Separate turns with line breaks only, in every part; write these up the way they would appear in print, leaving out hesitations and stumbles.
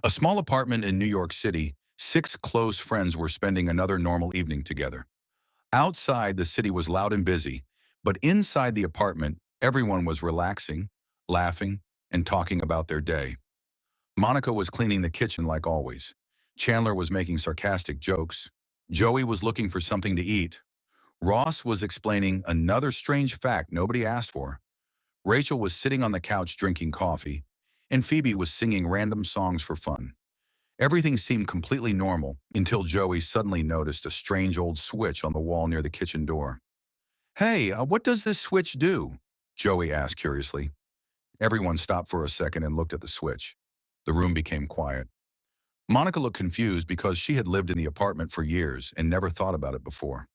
A small apartment in New York City, six close friends were spending another normal evening together. Outside, the city was loud and busy, but inside the apartment, everyone was relaxing, laughing, and talking about their day. Monica was cleaning the kitchen like always. Chandler was making sarcastic jokes. Joey was looking for something to eat. Ross was explaining another strange fact nobody asked for. Rachel was sitting on the couch drinking coffee, and Phoebe was singing random songs for fun. Everything seemed completely normal until Joey suddenly noticed a strange old switch on the wall near the kitchen door. "Hey, what does this switch do?" Joey asked curiously. Everyone stopped for a second and looked at the switch. The room became quiet. Monica looked confused because she had lived in the apartment for years and never thought about it before.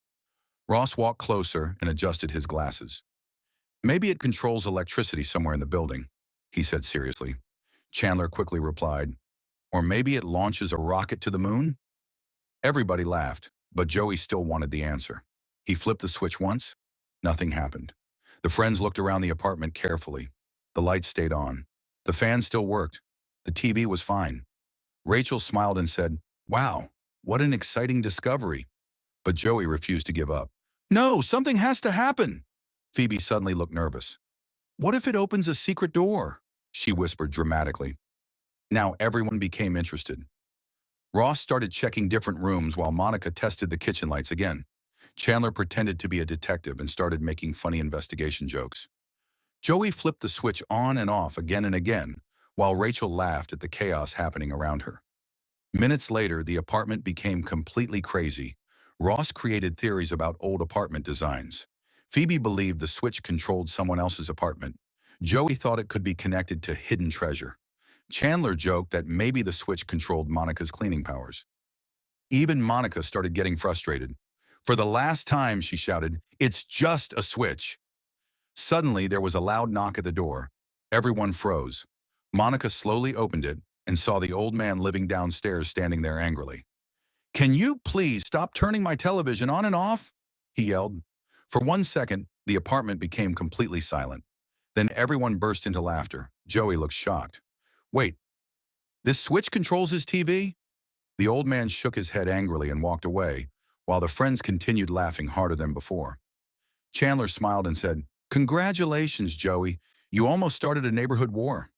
Ross walked closer and adjusted his glasses. "Maybe it controls electricity somewhere in the building," he said seriously. Chandler quickly replied, "Or maybe it launches a rocket to the moon?" Everybody laughed, but Joey still wanted the answer. He flipped the switch once. Nothing happened. The friends looked around the apartment carefully. The lights stayed on. The fan still worked. The TV was fine. Rachel smiled and said, "Wow, what an exciting discovery." But Joey refused to give up. "No, something has to happen." Phoebe suddenly looked nervous. "What if it opens a secret door?" she whispered dramatically. Now everyone became interested. Ross started checking different rooms while Monica tested the kitchen lights again. Chandler pretended to be a detective and started making funny investigation jokes. Joey flipped the switch on and off again and again, while Rachel laughed at the chaos happening around her. Minutes later, the apartment became completely crazy. Ross created theories about old apartment designs. Phoebe believed the switch controlled someone else's apartment. Joey thought it could be connected to hidden treasure. Chandler joked that maybe the switch controlled Monica's cleaning powers. Even Monica started getting frustrated. "For the last time," she shouted, "it's just a switch." Suddenly, there was a loud knock at the door. Everyone froze. Monica slowly opened it and saw the old man living downstairs standing there angrily. "Can you please stop turning my television on and off?" he yelled. For 1 second, the apartment became completely silent. Then everyone burst into laughter. Joey looked shocked. "Wait, this switch controls his TV?" The old man shook his head angrily and walked away, while the friends continued laughing harder than before. Chandler smiled and said, "Congratulations, Joey. You almost started a neighborhood war."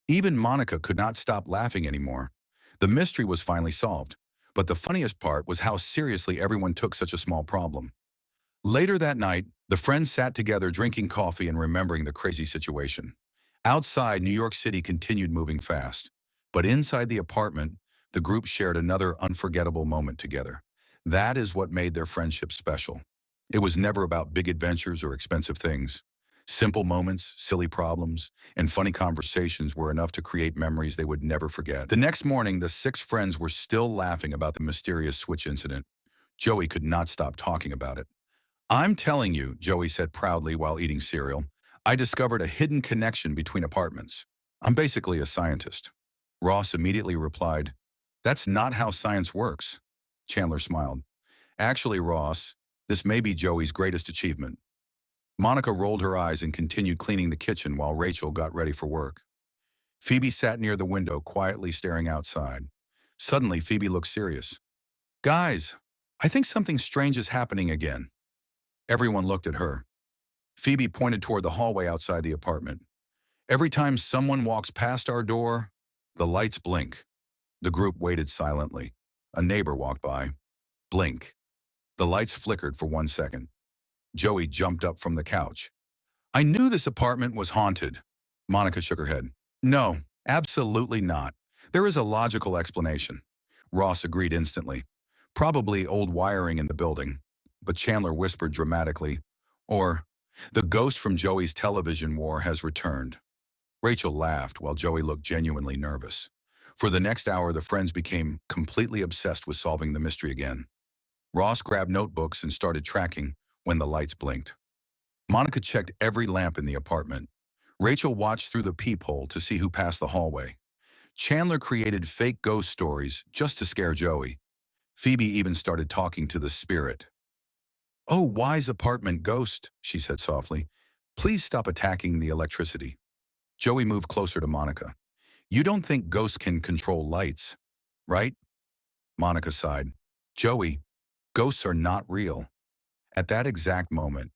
Even Monica could not stop laughing anymore. The mystery was finally solved, but the funniest part was how seriously everyone took such a small problem. Later that night, the friends sat together drinking coffee and remembering the crazy situation. Outside, New York City continued moving fast, but inside the apartment, the group shared another unforgettable moment together. That is what made their friendship special. It was never about big adventures or expensive things. Simple moments, silly problems, and funny conversations were enough to create memories they would never forget. The next morning, the six friends were still laughing about the mysterious switch incident. Joey could not stop talking about it. "I'm telling you," Joey said proudly while eating cereal, "I discovered a hidden connection between apartments. I'm basically a scientist." Ross immediately replied, "That's not how science works." Chandler smiled. "Actually, Ross, this may be Joey's greatest achievement." Monica rolled her eyes and continued cleaning the kitchen while Rachel got ready for work. Phoebe sat near the window, quietly staring outside. Suddenly, Phoebe looked serious. "Guys, I think something strange is happening again." Everyone looked at her. Phoebe pointed toward the hallway outside the apartment. "Every time someone walks past our door, the lights blink." The group waited silently. A neighbor walked by. Blink. The lights flickered for 1 second. Joey jumped up from the couch. "I knew this apartment was haunted." Monica shook her head. "No, absolutely not. There is a logical explanation." Ross agreed instantly. "Probably old wiring in the building." But Chandler whispered dramatically, "Or, the ghost from Joey's television war has returned." Rachel laughed while Joey looked genuinely nervous. For the next hour, the friends became completely obsessed with solving the mystery again. Ross grabbed notebooks and started tracking when the lights blinked. Monica checked every lamp in the apartment. Rachel watched through the peephole to see who passed the hallway. Chandler created fake ghost stories just to scare Joey. Phoebe even started talking to the spirit. "Oh, wise apartment ghost," she said softly. "Please stop attacking the electricity." Joey moved closer to Monica. You don't think ghosts can control lights, right? Monica sighed. Joey, ghosts are not real. At that exact moment,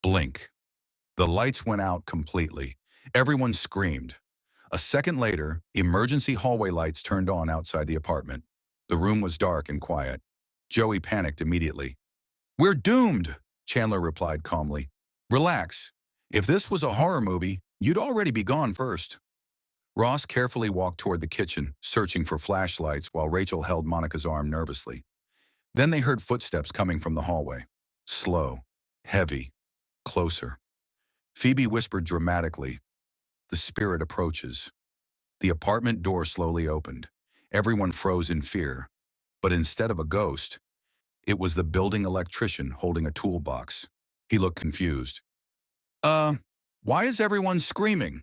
blink. The lights went out completely. Everyone screamed. A second later, emergency hallway lights turned on outside the apartment. The room was dark and quiet. Joey panicked immediately. We're doomed, Chandler replied calmly. Relax. If this was a horror movie, you'd already be gone first. Ross carefully walked toward the kitchen, searching for flashlights while Rachel held Monica's arm nervously. Then they heard footsteps coming from the hallway. Slow, heavy, closer. Phoebe whispered dramatically, "The spirit approaches." The apartment door slowly opened. Everyone froze in fear. But instead of a ghost, it was the building electrician holding a toolbox. He looked confused. Uh, why is everyone screaming?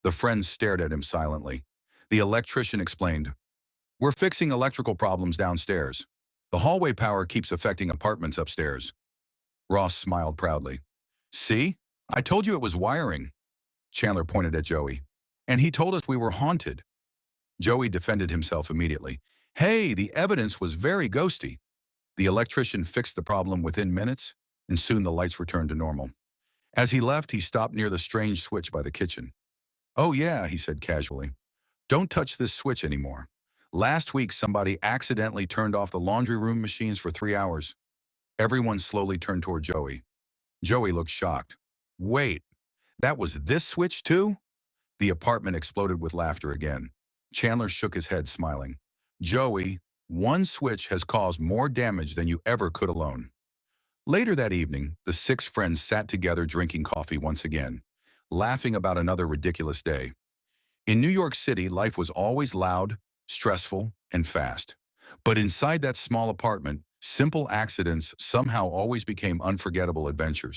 The friends stared at him silently. The electrician explained, We're fixing electrical problems downstairs. The hallway power keeps affecting apartments upstairs. Ross smiled proudly. See? I told you it was wiring. Chandler pointed at Joey. And he told us we were haunted. Joey defended himself immediately. Hey, the evidence was very ghosty. The electrician fixed the problem within minutes, and soon the lights returned to normal. As he left, he stopped near the strange switch by the kitchen. Oh yeah, he said casually. Don't touch this switch anymore. Last week, somebody accidentally turned off the laundry room machines for 3 hours. Everyone slowly turned toward Joey. Joey looked shocked. Wait, that was this switch too? The apartment exploded with laughter again. Chandler shook his head, smiling. Joey, one switch has caused more damage than you ever could alone. Later that evening, the 6 friends sat together drinking coffee once again, laughing about another ridiculous day. In New York City, life was always loud, stressful, and fast. But inside that small apartment, simple accidents somehow always became unforgettable adventures.